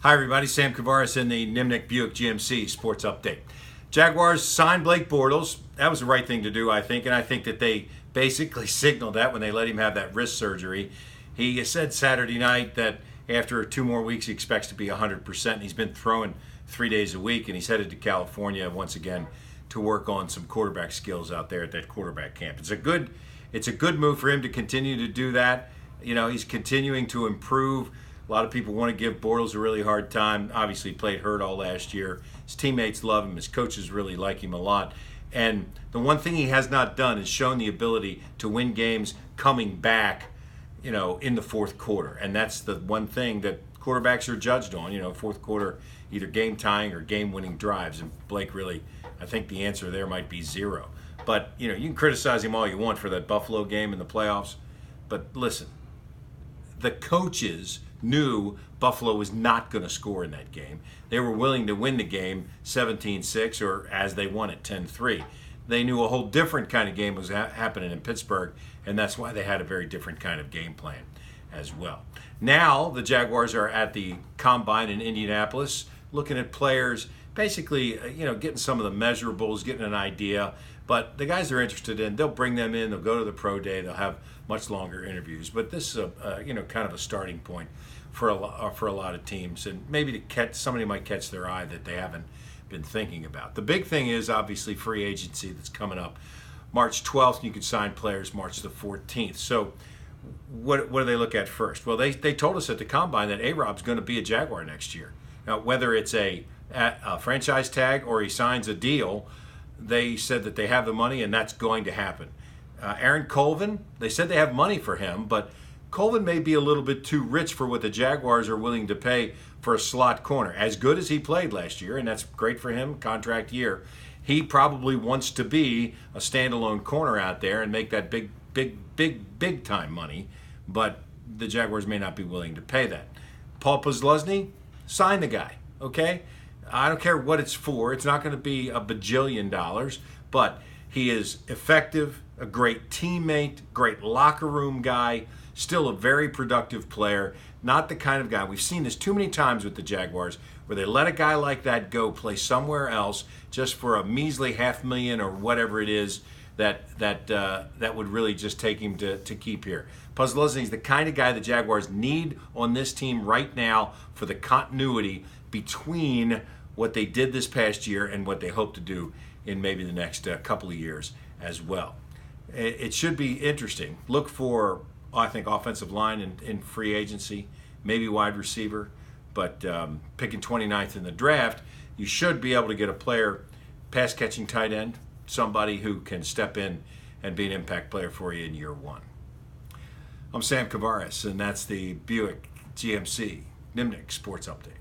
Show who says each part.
Speaker 1: Hi everybody, Sam Kavaris in the Nimnicht Buick GMC Sports Update. Jaguars signed Blake Bortles. That was the right thing to do, I think, and I think that they basically signaled that when they let him have that wrist surgery. He said Saturday night that after 2 more weeks he expects to be 100%, and he's been throwing 3 days a week, and he's headed to California once again to work on some quarterback skills out there at that quarterback camp. It's a good move for him to continue to do that. You know, he's continuing to improve. A lot of people want to give Bortles a really hard time. Obviously, he played hurt all last year. His teammates love him. His coaches really like him a lot. And the one thing he has not done is shown the ability to win games coming back, you know, in the fourth quarter. And that's the one thing that quarterbacks are judged on, you know, fourth quarter, either game tying or game winning drives. And Blake really, I think the answer there might be 0. But, you know, you can criticize him all you want for that Buffalo game in the playoffs. But listen, the coaches knew Buffalo was not going to score in that game. They were willing to win the game 17-6, or as they won it 10-3. They knew a whole different kind of game was happening in Pittsburgh, and that's why they had a very different kind of game plan as well. Now the Jaguars are at the Combine in Indianapolis, looking at players, basically, you know, getting some of the measurables, getting an idea. But the guys they're interested in, they'll bring them in, they'll go to the pro day, they'll have much longer interviews. But this is you know, kind of a starting point for a lot of teams, and maybe to catch somebody might catch their eye that they haven't been thinking about. The big thing is obviously free agency that's coming up March 12th. You can sign players March the 14th. So what do they look at first? Well, they told us at the Combine that ARob's going to be a Jaguar next year. Now, whether it's a franchise tag or he signs a deal, they said that they have the money and that's going to happen. ARob Colvin, they said they have money for him, but Colvin may be a little bit too rich for what the Jaguars are willing to pay for a slot corner. As good as he played last year, and that's great for him, contract year, he probably wants to be a standalone corner out there and make that big time money, but the Jaguars may not be willing to pay that. Paul Posluszny, sign the guy, okay? I don't care what it's for. It's not going to be a bajillion dollars, but he is effective, a great teammate, great locker room guy, still a very productive player, not the kind of guy, we've seen this too many times with the Jaguars, where they let a guy like that go play somewhere else just for a measly $500,000 or whatever it is that would really just take him to keep here. Posluszny's the kind of guy the Jaguars need on this team right now for the continuity between what they did this past year and what they hope to do in maybe the next couple of years as well. It should be interesting. Look for, I think, offensive line in free agency, maybe wide receiver, but picking 29th in the draft, you should be able to get a player, pass-catching tight end, somebody who can step in and be an impact player for you in year 1. I'm Sam Kavaris, and that's the Buick GMC Nimnicht Sports Update.